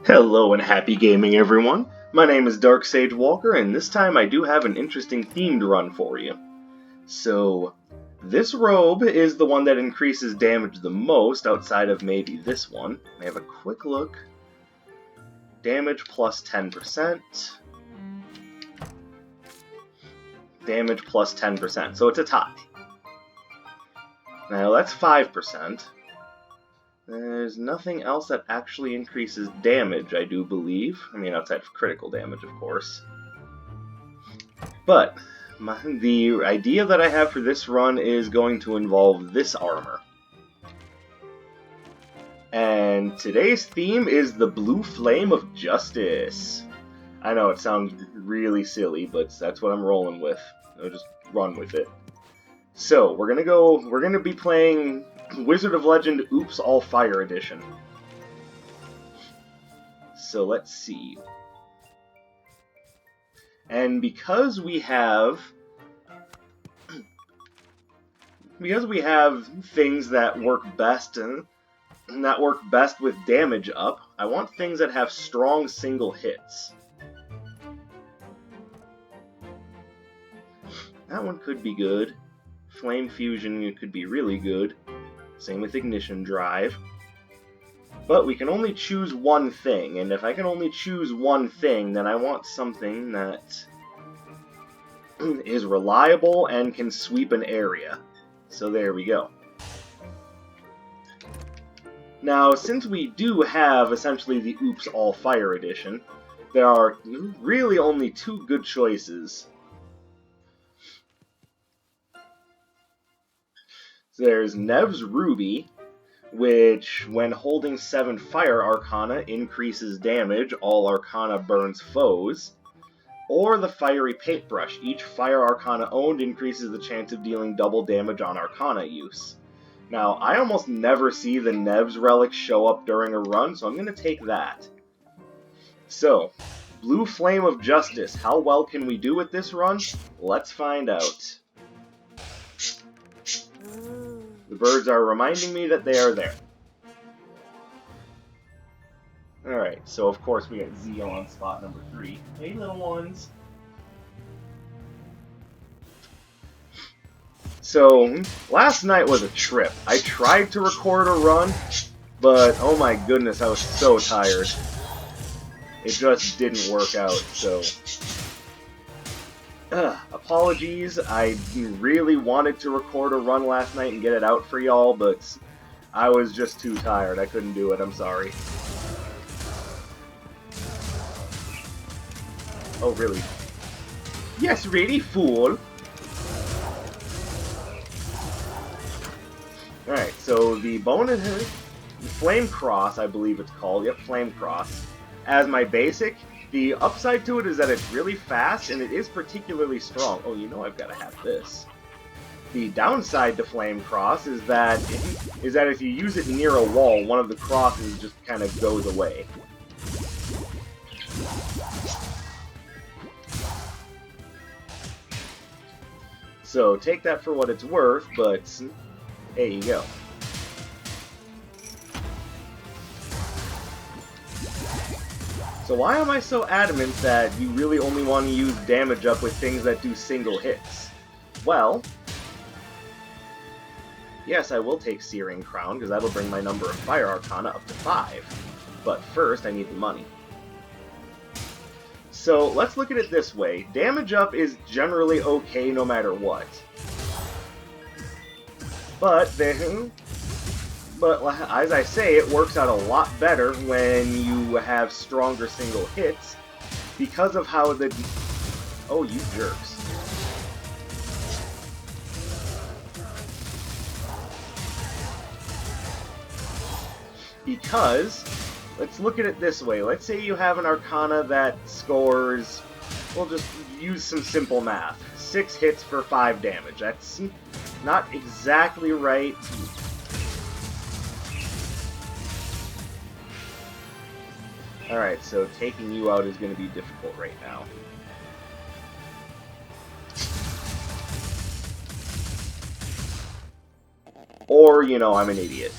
Hello and happy gaming, everyone. My name is Dark Sage Walker, and this time I do have an interesting themed run for you. So, this robe is the one that increases damage the most outside of maybe this one. I have a quick look. Damage plus 10%. Damage plus 10%, so it's a tie. Now that's 5%. There's nothing else that actually increases damage, I do believe. I mean, outside of critical damage, of course. But the idea that I have for this run is going to involve this armor. And today's theme is the Blue Flame of Justice. I know it sounds really silly, but that's what I'm rolling with. I'll just run with it. So, we're gonna be playing Wizard of Legend Oops All Fire Edition. So let's see. And because we have things that work best with damage up, I want things that have strong single hits. That one could be good. Flame Fusion could be really good. Same with Ignition Drive. But we can only choose one thing, and if I can only choose one thing, then I want something that is reliable and can sweep an area. So there we go. Now, since we do have essentially the Oops All Fire Edition, there are really only two good choices. So there's Nev's Ruby, which, when holding 7 Fire Arcana, increases damage, all Arcana burns foes. Or the Fiery Paintbrush. Each Fire Arcana owned increases the chance of dealing double damage on Arcana use. Now, I almost never see the Nev's Relic show up during a run, so I'm going to take that. So, Blue Flame of Justice. How well can we do with this run? Let's find out. The birds are reminding me that they are there. Alright, so of course we got Zeo on spot number 3. Hey, little ones. So, last night was a trip. I tried to record a run, but oh my goodness, I was so tired. It just didn't work out, so... apologies, I really wanted to record a run last night and get it out for y'all, but I was just too tired. I couldn't do it, I'm sorry. Oh, really? Yes, really, fool! Alright, so the bonus is Flame Cross, I believe it's called. Yep, Flame Cross. As my basic, the upside to it is that it's really fast, and it is particularly strong. Oh, you know I've got to have this. The downside to Flame Cross is that if you use it near a wall, one of the crosses just kind of goes away. So take that for what it's worth, but there you go. So why am I so adamant that you really only want to use damage up with things that do single hits? Well, yes, I will take Searing Crown, because that'll bring my number of Fire Arcana up to 5. But first, I need the money. So let's look at it this way. Damage up is generally okay no matter what. But as I say, it works out a lot better when you have stronger single hits because of how the... Oh, you jerks. Because, let's look at it this way. Let's say you have an Arcana that scores... We'll just use some simple math. 6 hits for 5 damage. That's not exactly right. Alright, so taking you out is going to be difficult right now. Or, you know, I'm an idiot.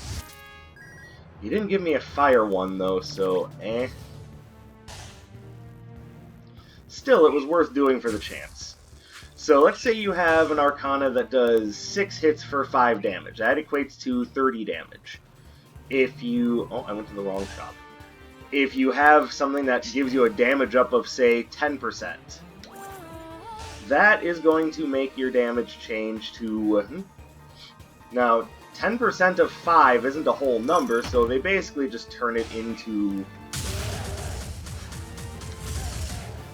You didn't give me a fire one, though, so eh. still, it was worth doing for the chance. So let's say you have an Arcana that does 6 hits for 5 damage. That equates to 30 damage. If you... Oh, I went to the wrong shop. If you have something that gives you a damage up of, say, 10%, that is going to make your damage change to... Now, 10% of 5 isn't a whole number, so they basically just turn it into...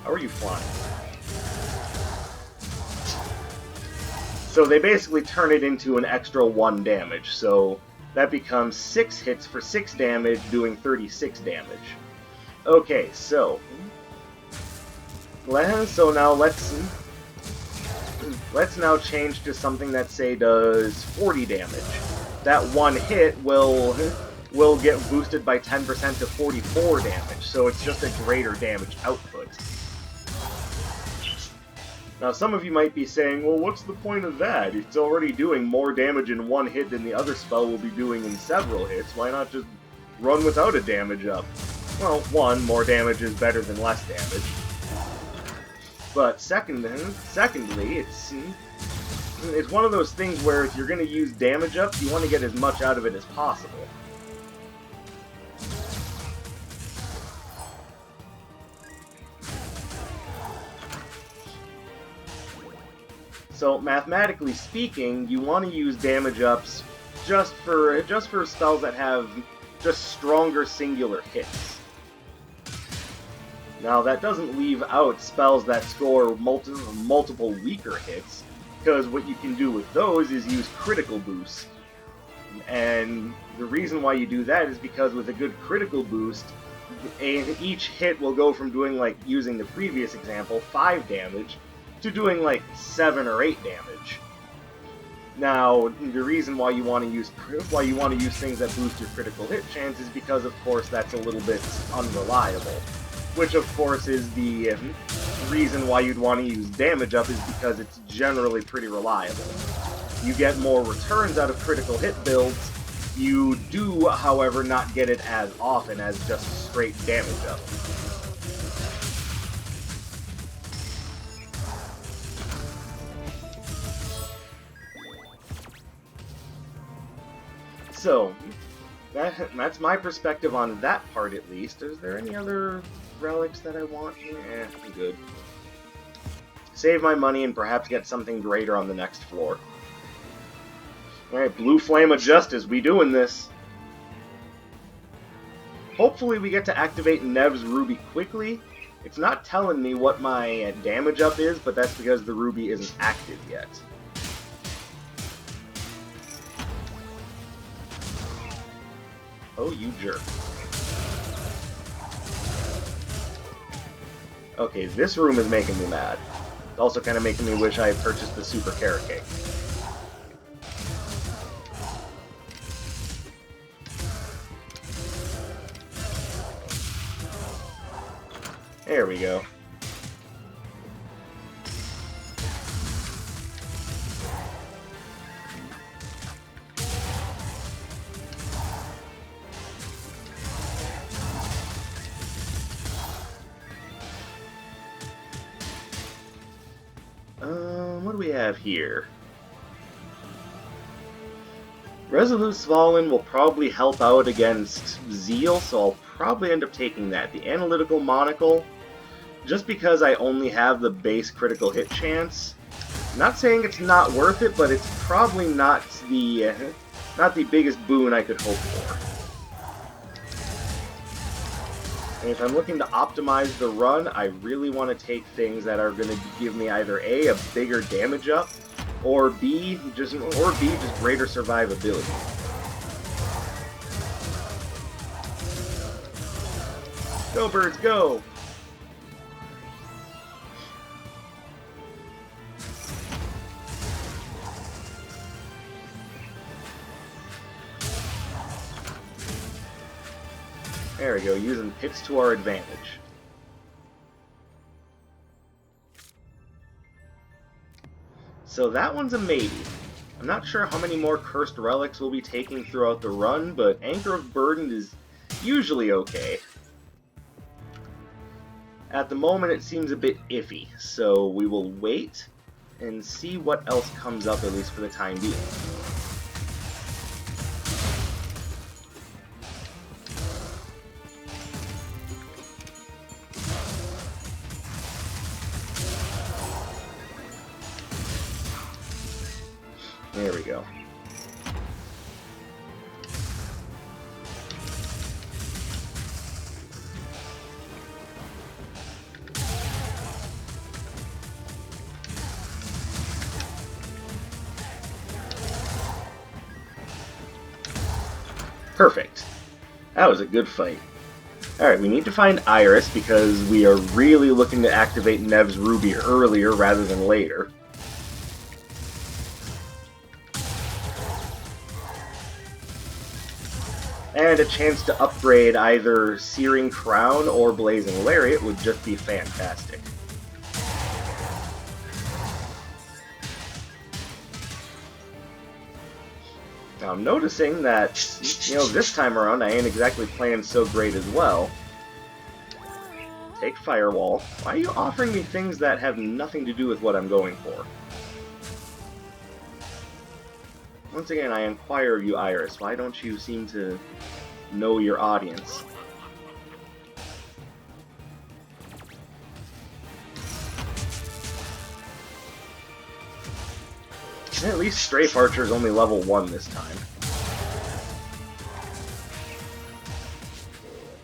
How are you flying? So they basically turn it into an extra 1 damage, so that becomes 6 hits for 6 damage, doing 36 damage. Okay, so now let's now change to something that, say, does 40 damage. That 1 hit will get boosted by 10% to 44 damage, so it's just a greater damage output. Now, some of you might be saying, well, what's the point of that? It's already doing more damage in 1 hit than the other spell will be doing in several hits. Why not just run without a damage up? Well, 1, more damage is better than less damage. But secondly, it's one of those things where if you're going to use damage up, you want to get as much out of it as possible. So, mathematically speaking, you want to use damage ups just for spells that have just stronger singular hits. Now, that doesn't leave out spells that score multiple weaker hits, because what you can do with those is use critical boost. And the reason why you do that is because with a good critical boost, each hit will go from doing, like, using the previous example, 5 damage, to doing like 7 or 8 damage. Now, the reason why you want to use things that boost your critical hit chance is because, of course, that's a little bit unreliable. Which, of course, is the reason why you'd want to use damage up, is because it's generally pretty reliable. You get more returns out of critical hit builds. You do, however, not get it as often as just straight damage up. So, that's my perspective on that part, at least. Is there any other relics that I want? I'm good. Save my money and perhaps get something greater on the next floor. Alright, Blue Flame of Justice, we doing this. Hopefully we get to activate Nev's Ruby quickly. It's not telling me what my damage up is, but that's because the Ruby isn't active yet. Oh, you jerk. Okay, this room is making me mad. It's also kind of making me wish I had purchased the Super Carrot Cake. There we go. What do we have here? Resolute Svalin will probably help out against Zeal, so I'll probably end up taking that. The Analytical Monocle, just because I only have the base critical hit chance. I'm not saying it's not worth it, but it's probably not the biggest boon I could hope for. And if I'm looking to optimize the run, I really want to take things that are going to give me either a bigger damage up, or B, just greater survivability. Go, birds, go! There we go, using pits to our advantage. So that one's a maybe. I'm not sure how many more cursed relics we'll be taking throughout the run, but Anchor of Burden is usually okay. At the moment, it seems a bit iffy, so we will wait and see what else comes up, at least for the time being. There we go. Perfect. That was a good fight. Alright, we need to find Iris because we are really looking to activate Nev's Ruby earlier rather than later. And a chance to upgrade either Searing Crown or Blazing Lariat would just be fantastic. Now I'm noticing that, this time around I ain't exactly playing so great as well. Take Firewall. Why are you offering me things that have nothing to do with what I'm going for? Once again, I inquire of you, Iris. Why don't you seem to know your audience? And at least Strafe Archer is only level 1 this time.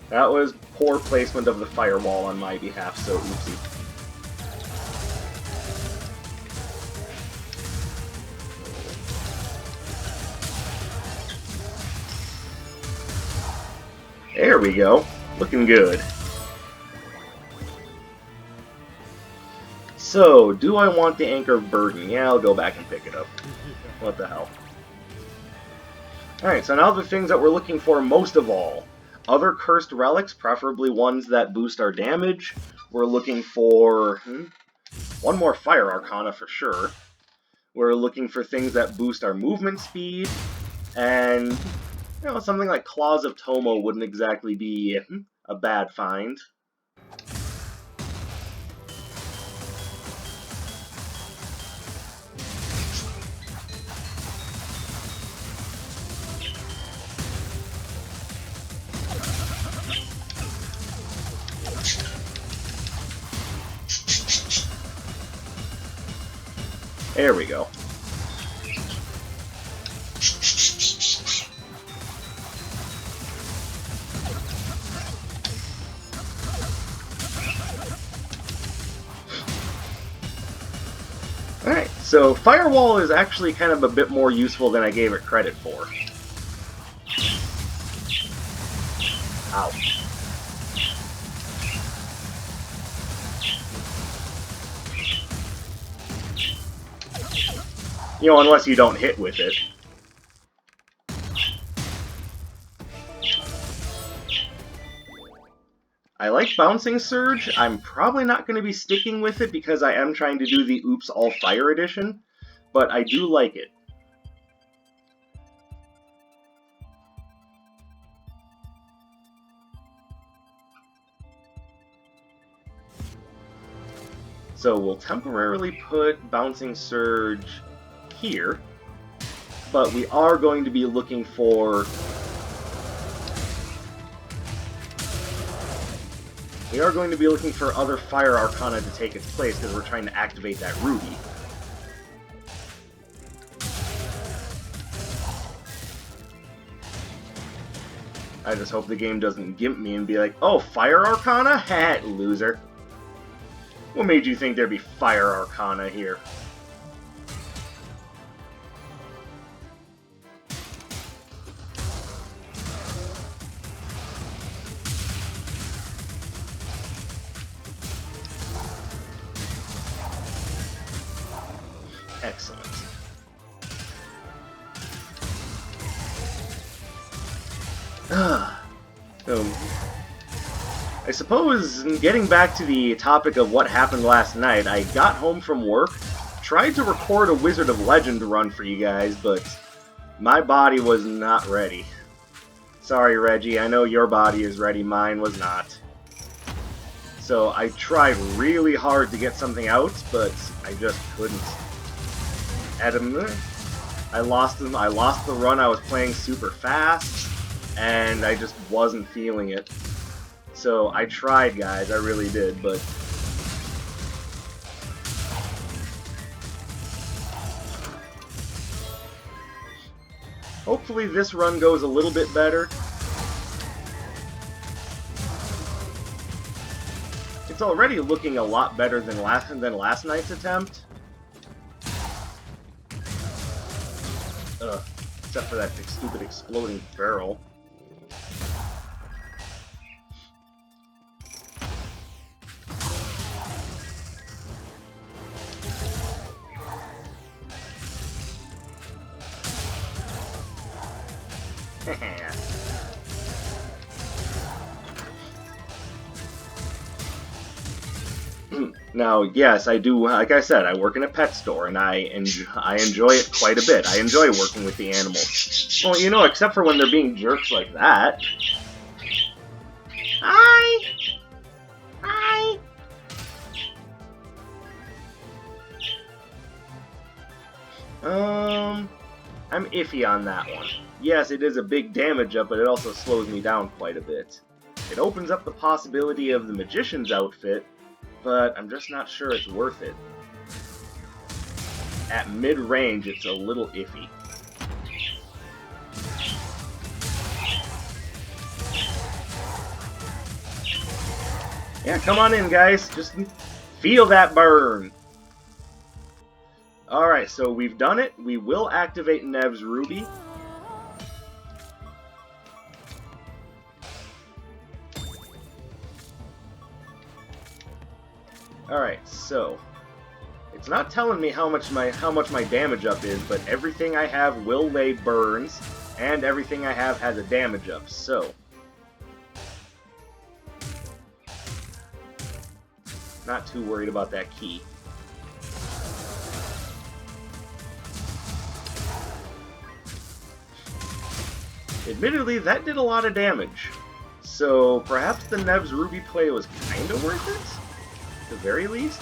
That was poor placement of the Firewall on my behalf, so oopsie. There we go. Looking good. So, do I want the Anchor of Burden? Yeah, I'll go back and pick it up. What the hell. Alright, so now the things that we're looking for most of all. Other cursed relics, preferably ones that boost our damage. We're looking for one more Fire Arcana for sure. We're looking for things that boost our movement speed. And, something like Claws of Tomo wouldn't exactly be a bad find. There we go. Alright, so Firewall is actually kind of a bit more useful than I gave it credit for. Ow. Unless you don't hit with it. I like Bouncing Surge. I'm probably not going to be sticking with it because I am trying to do the Oops All Fire edition, but I do like it. So we'll temporarily put Bouncing Surge here, but we are going to be looking for other Fire Arcana to take its place because we're trying to activate that Ruby. I just hope the game doesn't gimp me and be like, oh, Fire Arcana? Ha, loser. What made you think there'd be Fire Arcana here? Excellent. So, I suppose, getting back to the topic of what happened last night, I got home from work, tried to record a Wizard of Legend run for you guys, but my body was not ready. Sorry, Reggie, I know your body is ready, mine was not. So I tried really hard to get something out, but I just couldn't. I lost them. I lost the run. I was playing super fast, and I just wasn't feeling it. So I tried, guys. I really did, but hopefully this run goes a little bit better. It's already looking a lot better than last night's attempt. Except for that stupid exploding barrel. Now, yes, I do. Like I said, I work in a pet store, and I enjoy it quite a bit. I enjoy working with the animals. Well, you know, except for when they're being jerks like that. Hi! Hi! I'm iffy on that one. Yes, it is a big damage up, but it also slows me down quite a bit. It opens up the possibility of the Magician's outfit, but I'm just not sure it's worth it. At mid-range, it's a little iffy. Yeah, come on in, guys. Just feel that burn. Alright, so we've done it. We will activate Nev's Ruby. Alright, so it's not telling me how much my damage up is, but everything I have will lay burns, and everything I have has a damage up, so not too worried about that key. Admittedly, that did a lot of damage, so perhaps the Nev's Ruby play was kinda worth it? At the very least?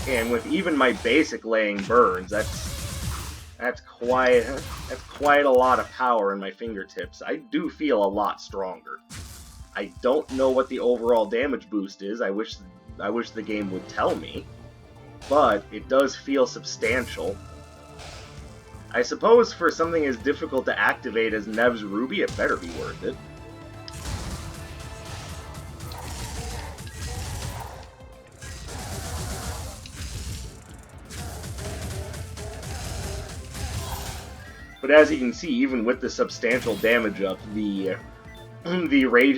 And with even my basic laying burns, that's quite a lot of power in my fingertips. I do feel a lot stronger. I don't know what the overall damage boost is. I wish the game would tell me, but it does feel substantial. I suppose for something as difficult to activate as Nev's Ruby, it better be worth it. But as you can see, even with the substantial damage up, the Inferno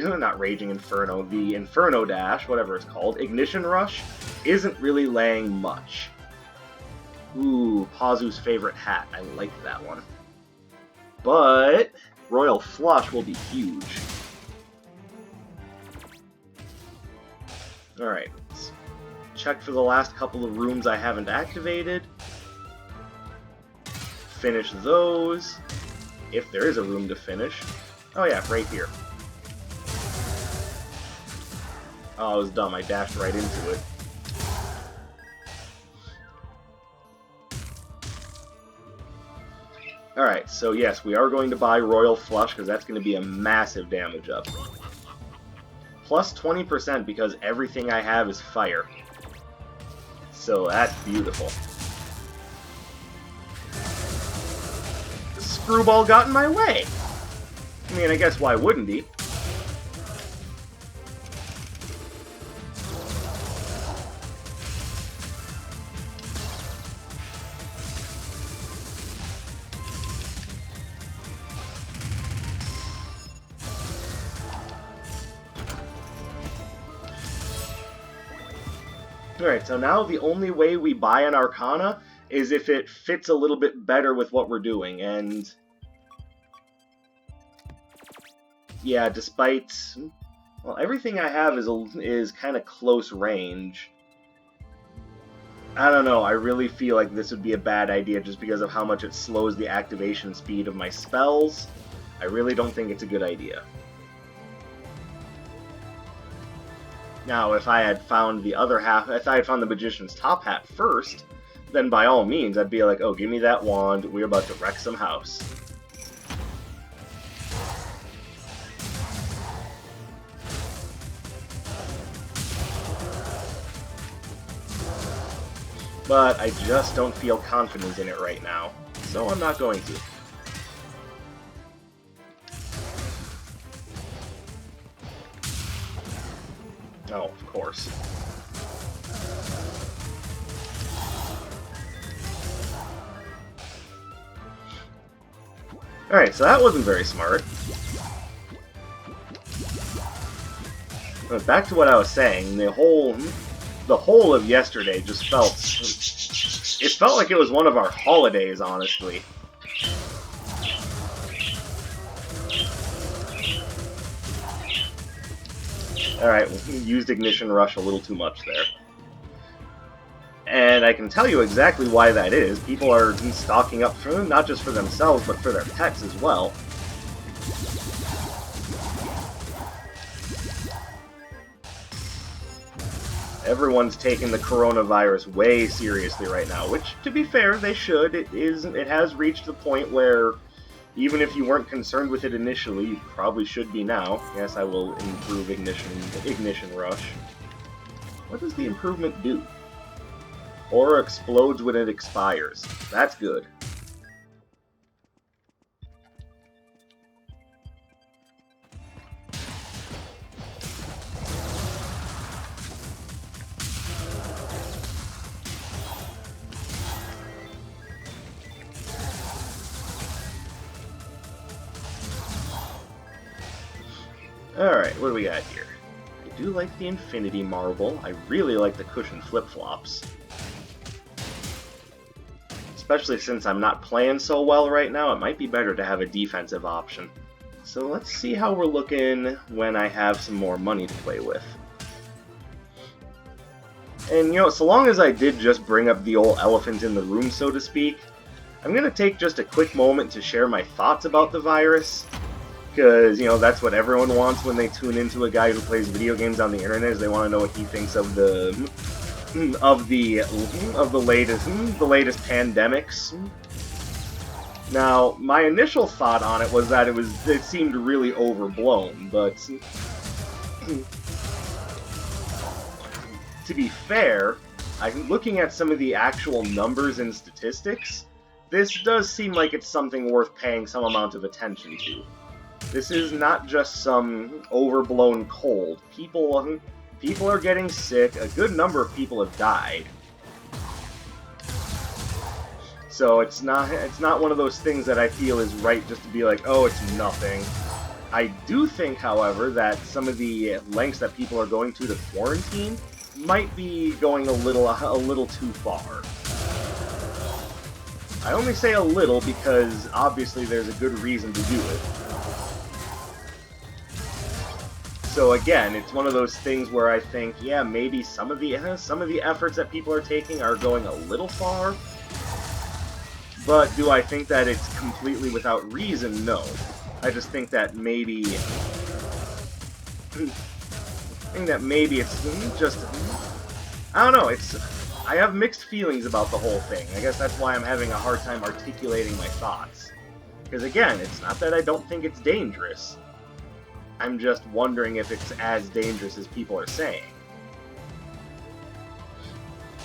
Dash, whatever it's called, Ignition Rush, isn't really laying much. Ooh, Pazu's favorite hat. I like that one. But Royal Flush will be huge. Alright, let's check for the last couple of rooms I haven't activated. Finish those, if there is a room to finish. Oh yeah, right here. Oh, I was dumb. I dashed right into it. Alright, so yes, we are going to buy Royal Flush, because that's going to be a massive damage up. Plus 20% because everything I have is fire. So that's beautiful. The Screwball got in my way! I mean, I guess why wouldn't he? Alright, so now the only way we buy an Arcana is if it fits a little bit better with what we're doing, and yeah, despite, well, everything I have is kind of close range. I don't know, I really feel like this would be a bad idea just because of how much it slows the activation speed of my spells. I really don't think it's a good idea. Now, if I had found the other half, if I had found the Magician's Top Hat first, then by all means, I'd be like, oh, give me that wand, we're about to wreck some house. But I just don't feel confident in it right now, so I'm not going to. Oh, of course. Alright, so that wasn't very smart. But back to what I was saying, the whole of yesterday just felt... It felt like it was one of our holidays, honestly. Alright, we used Ignition Rush a little too much there. And I can tell you exactly why that is. People are stocking up for them, not just for themselves, but for their pets as well. Everyone's taking the coronavirus way seriously right now, which, to be fair, they should. It has reached the point where, even if you weren't concerned with it initially, you probably should be now. Yes, I will improve Ignition Rush. What does the improvement do? Aura explodes when it expires. That's good. Alright, what do we got here? I do like the Infinity Marble. I really like the cushion flip-flops. Especially since I'm not playing so well right now, it might be better to have a defensive option. So let's see how we're looking when I have some more money to play with. And, you know, so long as I did just bring up the old elephant in the room, so to speak, I'm going to take just a quick moment to share my thoughts about the virus. Because, you know, that's what everyone wants when they tune into a guy who plays video games on the internet, is they want to know what he thinks of the latest pandemics. Now, my initial thought on it was that it seemed really overblown, but to be fair, looking at some of the actual numbers and statistics, this does seem like it's something worth paying some amount of attention to. This is not just some overblown cold. People are getting sick. A good number of people have died. So it's not one of those things that I feel is right just to be like, oh, it's nothing. I do think, however, that some of the lengths that people are going to quarantine might be going a little too far. I only say a little because obviously there's a good reason to do it. So again, it's one of those things where I think, yeah, maybe some of the efforts that people are taking are going a little far. But do I think that it's completely without reason? No. I just think that maybe it's just, I don't know, I have mixed feelings about the whole thing. I guess that's why I'm having a hard time articulating my thoughts. Because again, it's not that I don't think it's dangerous. I'm just wondering if it's as dangerous as people are saying.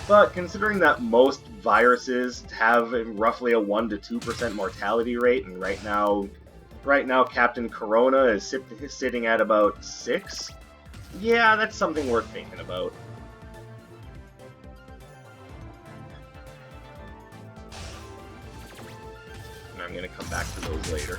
But considering that most viruses have roughly a 1 to 2% mortality rate, and right now Captain Corona is sitting at about 6, yeah, that's something worth thinking about. And I'm going to come back to those later.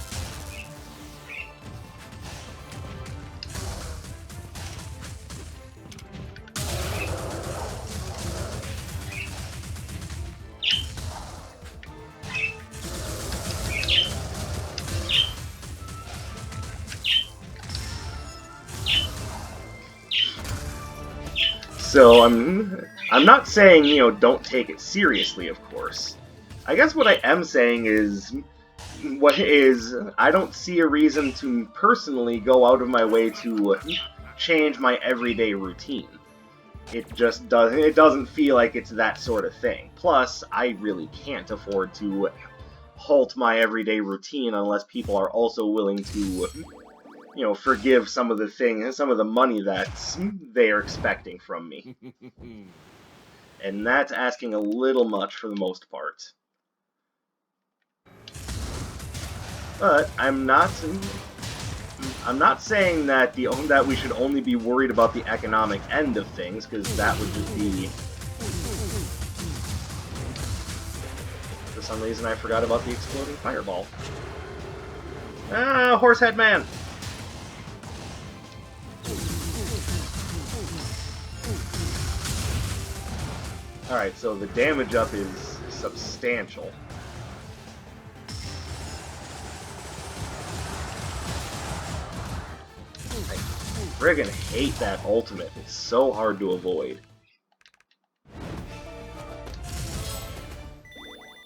So I'm not saying, you know, don't take it seriously, of course. I guess what I am saying is I don't see a reason to personally go out of my way to change my everyday routine. It just doesn't. It doesn't feel like it's that sort of thing. Plus, I really can't afford to halt my everyday routine unless people are also willing to, forgive some of the money that they are expecting from me. And that's asking a little much for the most part. But I'm not saying that that we should only be worried about the economic end of things, because that would just be... For some reason I forgot about the exploding fireball. Ah, Horsehead Man! Alright, so the damage up is substantial. I friggin' hate that ultimate. It's so hard to avoid.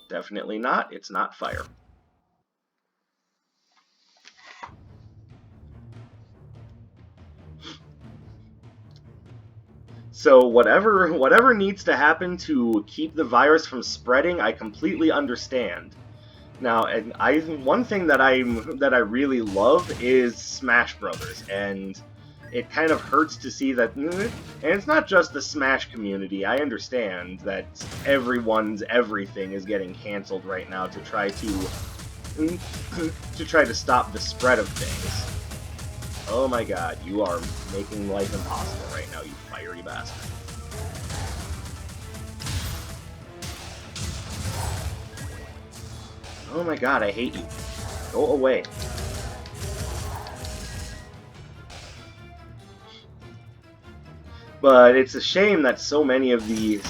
Definitely not. It's not fire. So whatever needs to happen to keep the virus from spreading, I completely understand. Now, and one thing that I really love is Smash Brothers, and it kind of hurts to see that. And it's not just the Smash community. I understand that everyone's everything is getting canceled right now to try to stop the spread of things. Oh my God, you are making life impossible right now, you fiery bastard. Oh my God, I hate you. Go away. But it's a shame that so many of the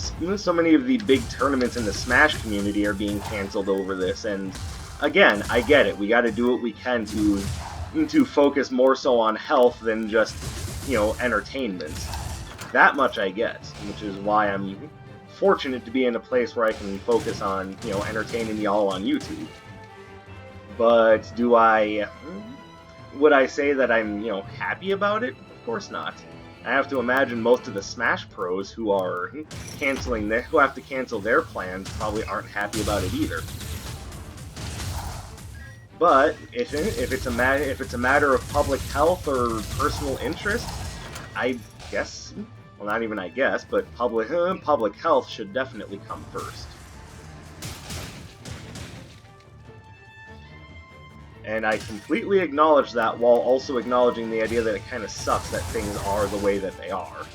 big tournaments in the Smash community are being canceled over this. And again, I get it. We got to do what we can to focus more so on health than just, entertainment. That much I get, which is why I'm fortunate to be in a place where I can focus on, entertaining y'all on YouTube. But would I say that I'm, happy about it? Of course not. I have to imagine most of the Smash pros who are who have to cancel their plans probably aren't happy about it either. But if it's a matter of public health or personal interest, I guess, well, not even I guess, but public health should definitely come first. And I completely acknowledge that, while also acknowledging the idea that it kind of sucks that things are the way that they are.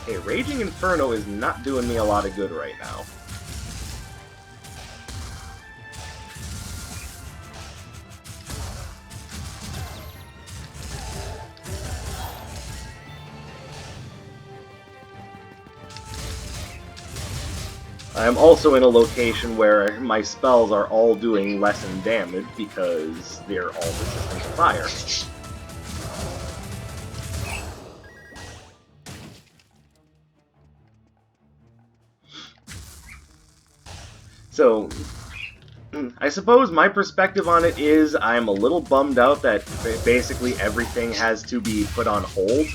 Hey, Raging Inferno is not doing me a lot of good right now. I'm also in a location where my spells are all doing less in damage because they're all resistant to fire. So, I suppose my perspective on it is I'm a little bummed out that basically everything has to be put on hold.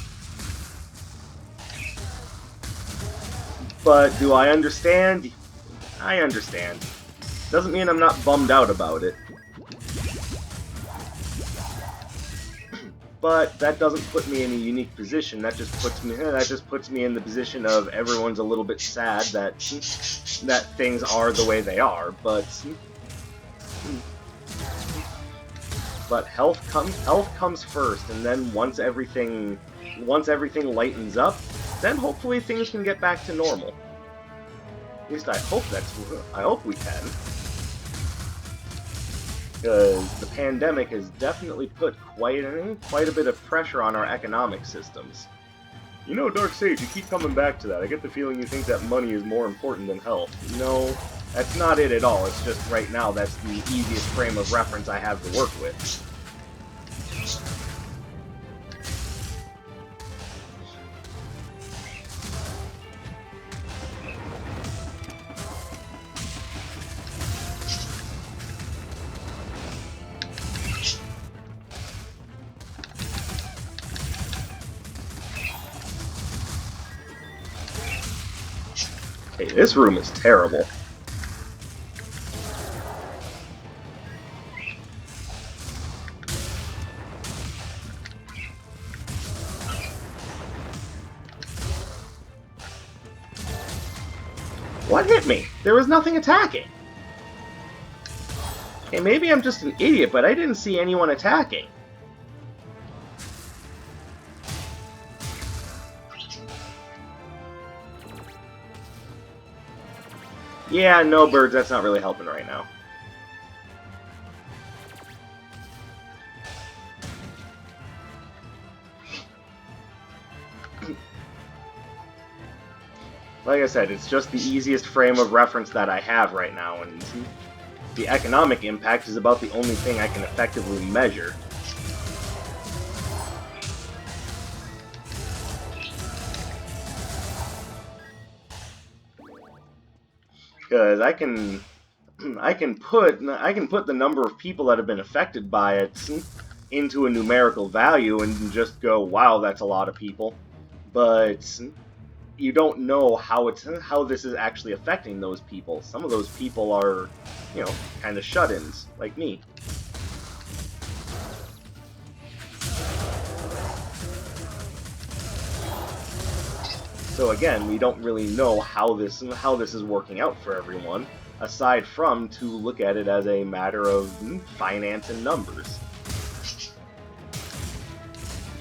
But do I understand? I understand. Doesn't mean I'm not bummed out about it. But that doesn't put me in a unique position. That just puts me in the position of everyone's a little bit sad that things are the way they are. But health comes first, and then once everything lightens up, then hopefully things can get back to normal. At least I hope we can. Because the pandemic has definitely put quite a bit of pressure on our economic systems. You know, Darksage, you keep coming back to that. I get the feeling you think that money is more important than health. No, that's not it at all. It's just right now that's the easiest frame of reference I have to work with. Hey, this room is terrible. What hit me? There was nothing attacking. Hey, maybe I'm just an idiot, but I didn't see anyone attacking. Yeah, no birds, that's not really helping right now. Like I said, it's just the easiest frame of reference that I have right now, and the economic impact is about the only thing I can effectively measure. Because I can put the number of people that have been affected by it into a numerical value and just go, wow, that's a lot of people. But you don't know how this is actually affecting those people. Some of those people are, you know, kind of shut-ins, like me. So again, we don't really know how this is working out for everyone, aside from to look at it as a matter of finance and numbers.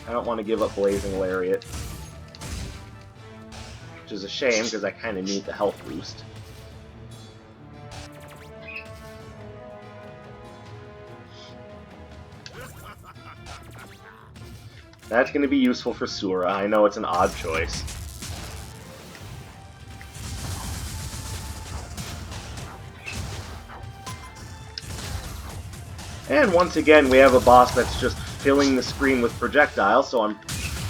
I don't want to give up Blazing Lariat, which is a shame because I kind of need the health boost. That's going to be useful for Sura. I know it's an odd choice. And once again, we have a boss that's just filling the screen with projectiles, so I'm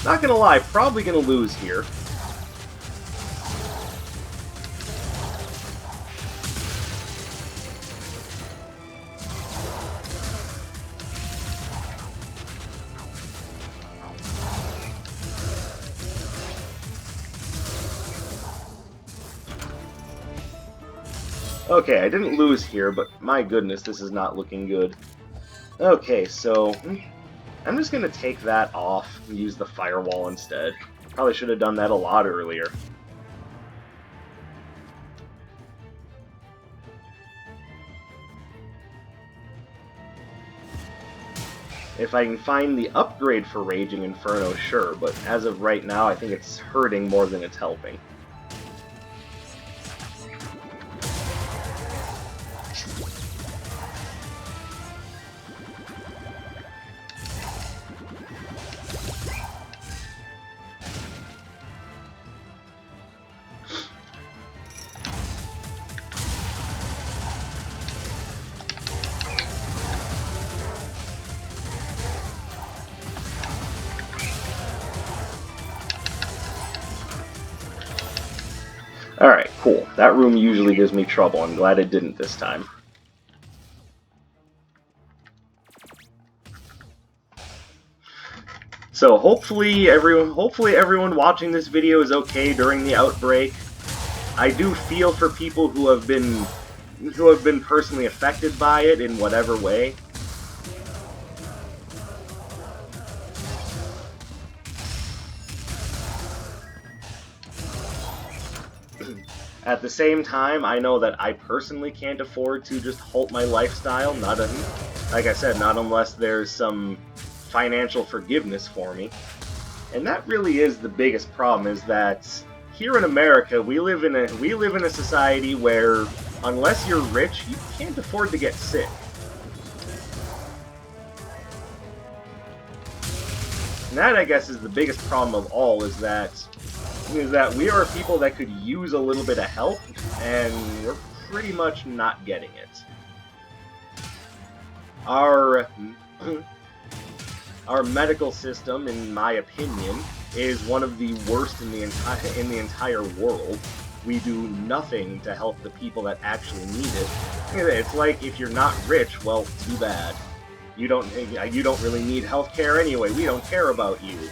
not gonna lie, probably gonna lose here. Okay, I didn't lose here, but my goodness, this is not looking good. Okay, so I'm just going to take that off and use the firewall instead. Probably should have done that a lot earlier. If I can find the upgrade for Raging Inferno, sure, but as of right now, I think it's hurting more than it's helping. Alright, cool. That room usually gives me trouble. I'm glad it didn't this time. So hopefully everyone watching this video is okay during the outbreak. I do feel for people who have been personally affected by it in whatever way. At the same time, I know that I personally can't afford to just halt my lifestyle, like I said, not unless there's some financial forgiveness for me. And that really is the biggest problem, is that here in America, we live in a society where unless you're rich, you can't afford to get sick. And that, I guess, is the biggest problem of all, is that we are people that could use a little bit of help, and we're pretty much not getting it. Our medical system, in my opinion, is one of the worst in the entire world. We do nothing to help the people that actually need it. It's like, if you're not rich, well, too bad. You don't really need healthcare anyway. We don't care about you.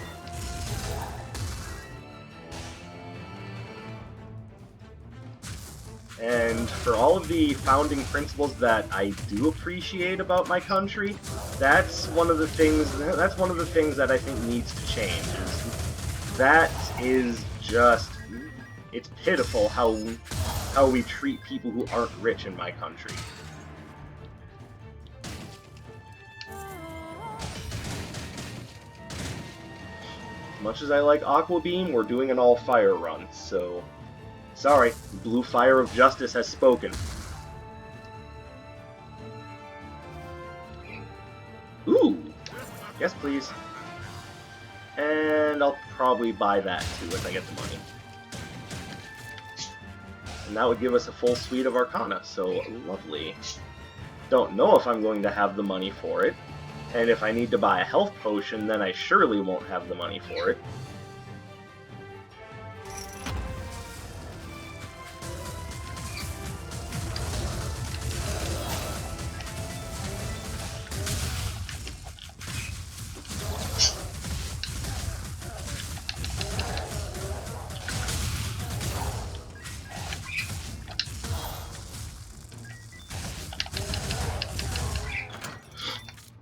And for all of the founding principles that I do appreciate about my country, that's one of the things that I think needs to change. That is just, it's pitiful how we treat people who aren't rich in my country. As much as I like Aqua Beam, we're doing an all-fire run, so... Sorry, Blue Fire of Justice has spoken. Ooh! Yes, please. And I'll probably buy that, too, if I get the money. And that would give us a full suite of Arcana, so lovely. Don't know if I'm going to have the money for it. And if I need to buy a health potion, then I surely won't have the money for it.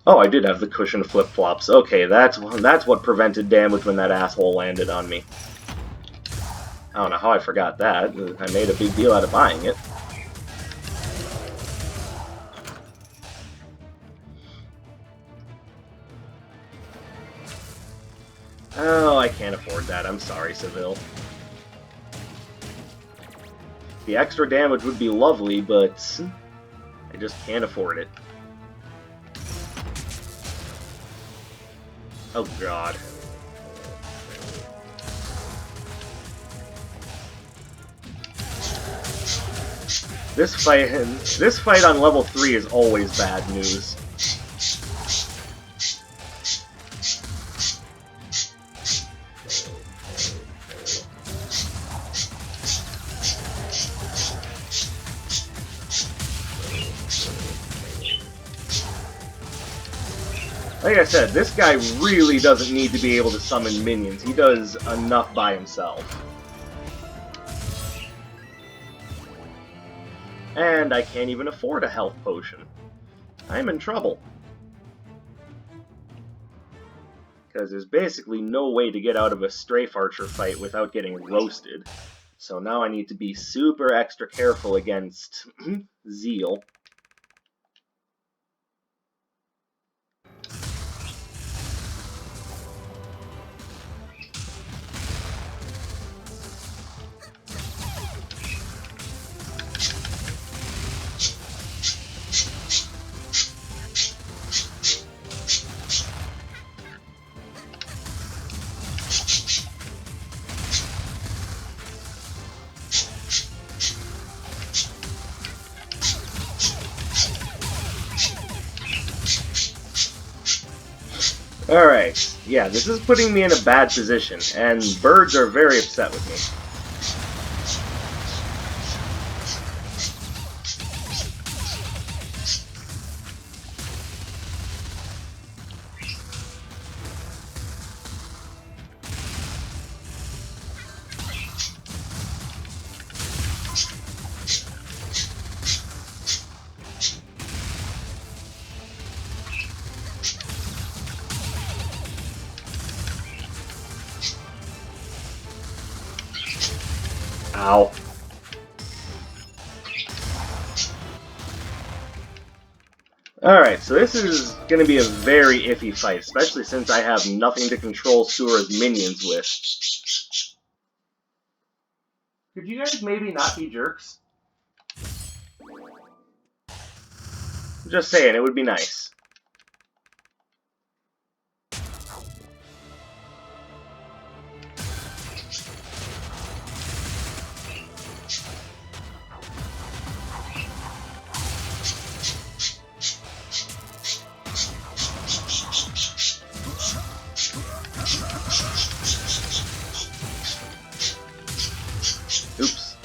Oh, I did have the cushion flip-flops. Okay, that's what prevented damage when that asshole landed on me. I don't know how I forgot that. I made a big deal out of buying it. Oh, I can't afford that. I'm sorry, Seville. The extra damage would be lovely, but I just can't afford it. Oh god. This fight on level 3 is always bad news. Like I said, this guy really doesn't need to be able to summon minions. He does enough by himself. And I can't even afford a health potion. I'm in trouble. Because there's basically no way to get out of a Strafe Archer fight without getting roasted. So now I need to be super extra careful against Zeal. Alright, yeah, this is putting me in a bad position, and birds are very upset with me. Ow. Alright, so this is going to be a very iffy fight, especially since I have nothing to control Sura's minions with. Could you guys maybe not be jerks? Just saying, it would be nice. Oops.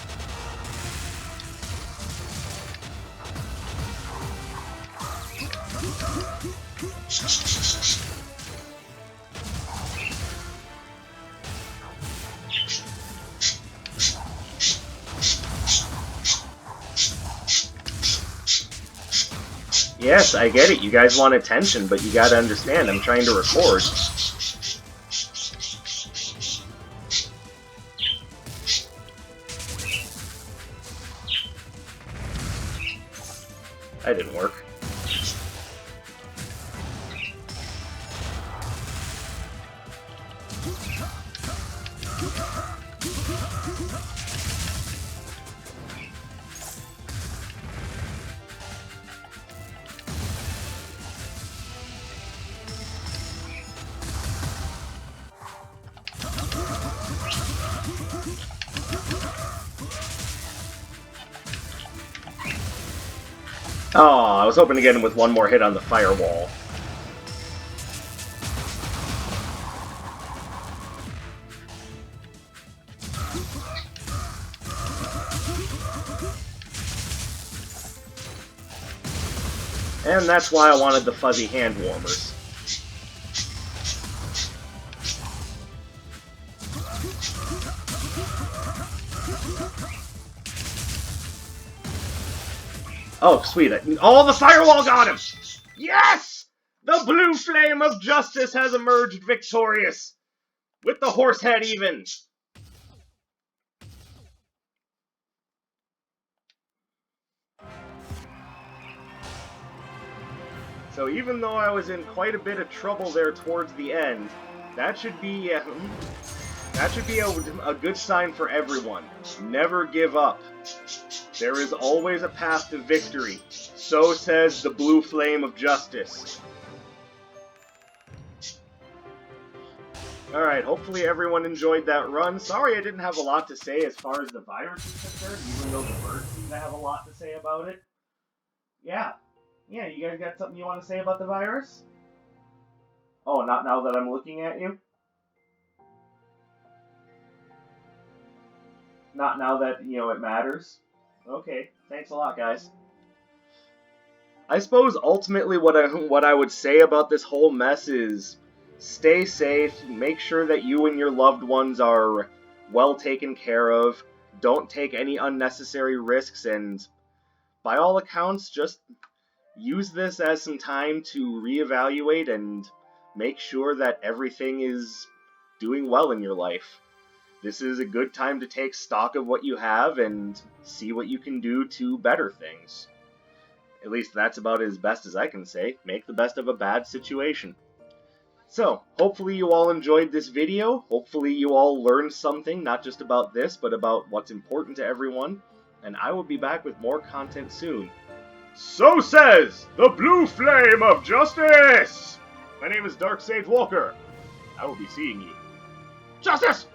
Yes, I get it. You guys want attention, but you gotta understand, I'm trying to record. That didn't work. Oh, I was hoping to get him with one more hit on the firewall. And that's why I wanted the fuzzy hand warmers. Oh, sweet. Oh, the firewall got him! Yes! The blue flame of justice has emerged victorious! With the horse head even! So even though I was in quite a bit of trouble there towards the end, that should be a good sign for everyone. Never give up. There is always a path to victory. So says the blue flame of justice. Alright, hopefully everyone enjoyed that run. Sorry I didn't have a lot to say as far as the virus is concerned, even though the birds seem to have a lot to say about it. Yeah, you guys got something you want to say about the virus? Oh, not now that I'm looking at you? Not now that, it matters? Okay, thanks a lot, guys. I suppose ultimately what I would say about this whole mess is stay safe, make sure that you and your loved ones are well taken care of, don't take any unnecessary risks, and by all accounts, just use this as some time to reevaluate and make sure that everything is doing well in your life. This is a good time to take stock of what you have and see what you can do to better things. At least that's about as best as I can say. Make the best of a bad situation. So, hopefully you all enjoyed this video. Hopefully you all learned something, not just about this, but about what's important to everyone. And I will be back with more content soon. So says the Blue Flame of Justice! My name is Dark Sage Walker. I will be seeing you. Justice!